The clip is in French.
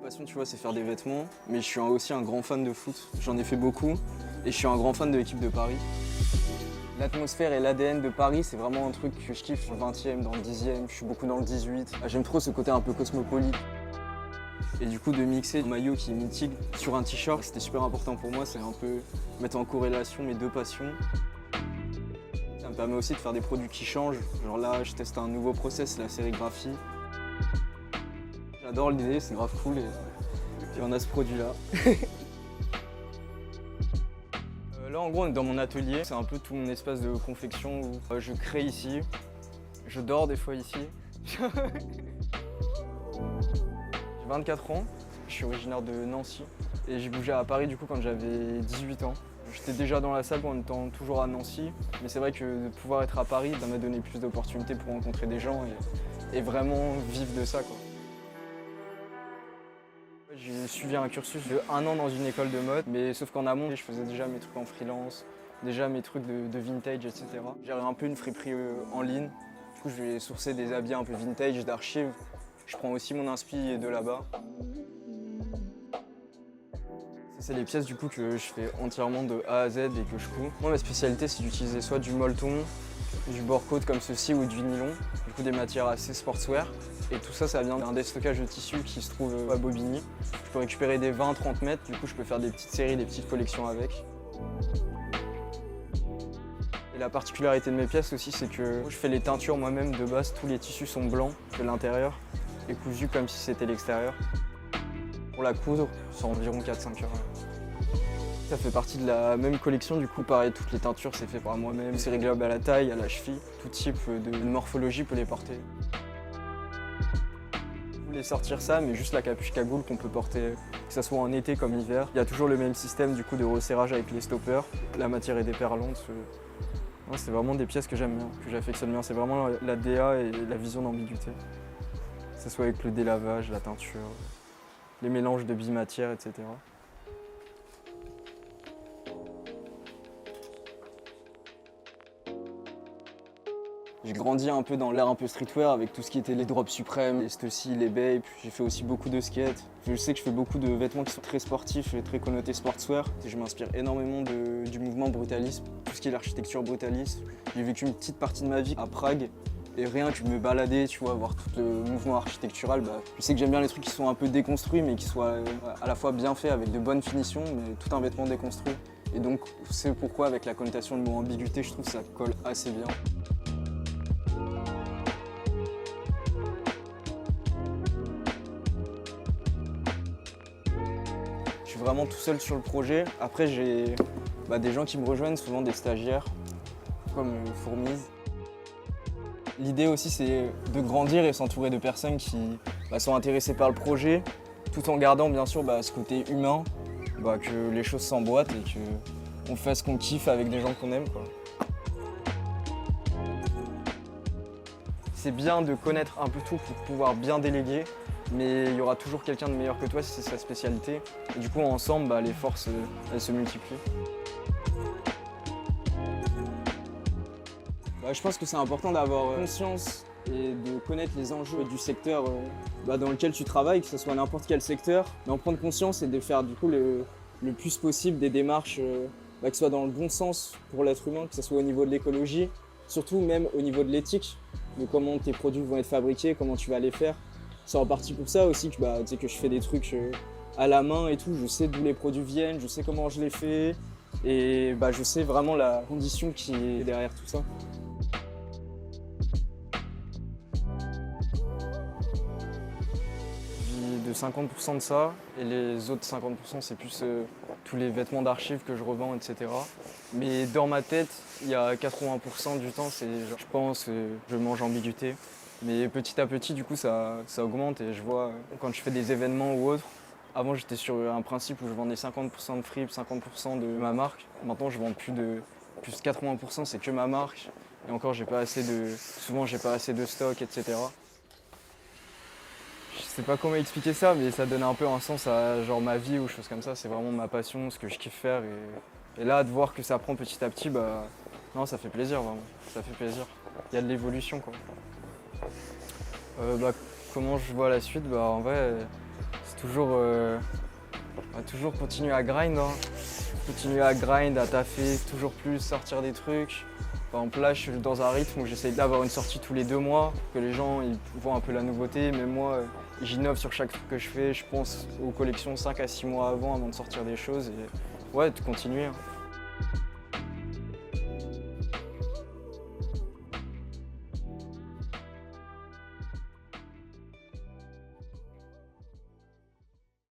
passion, tu vois, c'est faire des vêtements, mais je suis aussi un grand fan de foot. J'en ai fait beaucoup et je suis un grand fan de l'équipe de Paris. L'atmosphère et l'ADN de Paris, c'est vraiment un truc que je kiffe. Dans le 20e, dans le 10e, je suis beaucoup dans le 18. J'aime trop ce côté un peu cosmopolite. Et du coup, de mixer un maillot qui est mythique sur un t-shirt, c'était super important pour moi. C'est un peu mettre en corrélation mes deux passions. Ça me permet aussi de faire des produits qui changent. Genre là, je teste un nouveau process, la sérigraphie. J'adore l'idée, c'est grave cool et on a ce produit-là. Là, en gros, on est dans mon atelier. C'est un peu tout mon espace de confection où je crée ici. Je dors des fois ici. J'ai 24 ans, je suis originaire de Nancy et j'ai bougé à Paris du coup quand j'avais 18 ans. J'étais déjà dans la salle en étant toujours à Nancy, mais c'est vrai que de pouvoir être à Paris, ça m'a donné plus d'opportunités pour rencontrer des gens et vraiment vivre de ça, quoi. J'ai suivi un cursus de 1 an dans une école de mode, mais sauf qu'en amont, je faisais déjà mes trucs en freelance, déjà mes trucs de vintage, etc. J'ai un peu une friperie en ligne. Du coup, je vais sourcer des habits un peu vintage, d'archives. Je prends aussi mon inspi de là-bas. C'est les pièces du coup que je fais entièrement de A à Z et que je couds. Moi, ma spécialité, c'est d'utiliser soit du molleton, du bore-coat comme ceci ou du nylon. Du coup, des matières assez sportswear. Et tout ça, ça vient d'un déstockage de tissus qui se trouve à Bobigny. Je peux récupérer des 20-30 mètres, du coup, je peux faire des petites séries, des petites collections avec. Et la particularité de mes pièces aussi, c'est que je fais les teintures moi-même de base. Tous les tissus sont blancs de l'intérieur et cousus comme si c'était l'extérieur. Pour la coudre, c'est environ 4-5 heures. Ça fait partie de la même collection, du coup pareil, toutes les teintures c'est fait par moi-même. C'est réglable à la taille, à la cheville, tout type de morphologie peut les porter. Je voulais sortir ça, mais juste la capuche cagoule qu'on peut porter, que ce soit en été comme hiver. Il y a toujours le même système du coup de resserrage avec les stoppers. La matière est déperlante. C'est vraiment des pièces que j'aime bien, que j'affectionne bien. C'est vraiment la DA et la vision d'ambiguïté. Que ce soit avec le délavage, la teinture, les mélanges de bimatières, etc. J'ai grandi un peu dans l'ère un peu streetwear avec tout ce qui était les drops suprêmes, les Stussy, les Bape. J'ai fait aussi beaucoup de skate. Je sais que je fais beaucoup de vêtements qui sont très sportifs et très connotés sportswear. Je m'inspire énormément du mouvement brutalisme, tout ce qui est l'architecture brutaliste. J'ai vécu une petite partie de ma vie à Prague. Et rien que me balader, tu vois, voir tout le mouvement architectural, je sais que j'aime bien les trucs qui sont un peu déconstruits, mais qui soient à la fois bien faits, avec de bonnes finitions, mais tout un vêtement déconstruit. Et donc, c'est pourquoi, avec la connotation de mot ambiguïté, je trouve que ça colle assez bien. Je suis vraiment tout seul sur le projet. Après, j'ai des gens qui me rejoignent, souvent des stagiaires, comme Fourmise. L'idée aussi, c'est de grandir et s'entourer de personnes qui sont intéressées par le projet, tout en gardant bien sûr ce côté humain, que les choses s'emboîtent et qu'on fasse ce qu'on kiffe avec des gens qu'on aime, quoi. C'est bien de connaître un peu tout pour pouvoir bien déléguer, mais il y aura toujours quelqu'un de meilleur que toi si c'est sa spécialité. Et du coup, ensemble, les forces elles se multiplient. Je pense que c'est important d'avoir conscience et de connaître les enjeux du secteur dans lequel tu travailles, que ce soit n'importe quel secteur, d'en prendre conscience et de faire du coup le plus possible des démarches qui soient dans le bon sens pour l'être humain, que ce soit au niveau de l'écologie, surtout même au niveau de l'éthique, de comment tes produits vont être fabriqués, comment tu vas les faire. C'est en partie pour ça aussi que, que je fais des trucs à la main et tout, je sais d'où les produits viennent, je sais comment je les fais et je sais vraiment la condition qui est derrière tout ça. De 50% de ça et les autres 50% c'est plus tous les vêtements d'archives que je revends, etc. Mais dans ma tête, il y a 80% du temps, c'est je pense, je mange ambiguïté. Mais petit à petit, du coup, ça augmente et je vois quand je fais des événements ou autres. Avant, j'étais sur un principe où je vendais 50% de fripe, 50% de ma marque. Maintenant, je vends plus 80%, c'est que ma marque. Et encore, souvent, j'ai pas assez de stock, etc. Je sais pas comment expliquer ça, mais ça donne un peu un sens à genre ma vie ou choses comme ça. C'est vraiment ma passion, ce que je kiffe faire. Et là, de voir que ça prend petit à petit, non, ça fait plaisir vraiment. Ça fait plaisir. Il y a de l'évolution, quoi. Comment je vois la suite, en vrai, toujours continuer à grind, hein. Continuer à grind, à taffer, toujours plus, sortir des trucs. Par exemple là, je suis dans un rythme où j'essaie d'avoir une sortie tous les 2 mois, que les gens ils voient un peu la nouveauté, mais moi j'innove sur chaque truc que je fais, je pense aux collections 5 à 6 mois avant de sortir des choses et ouais, de continuer, hein.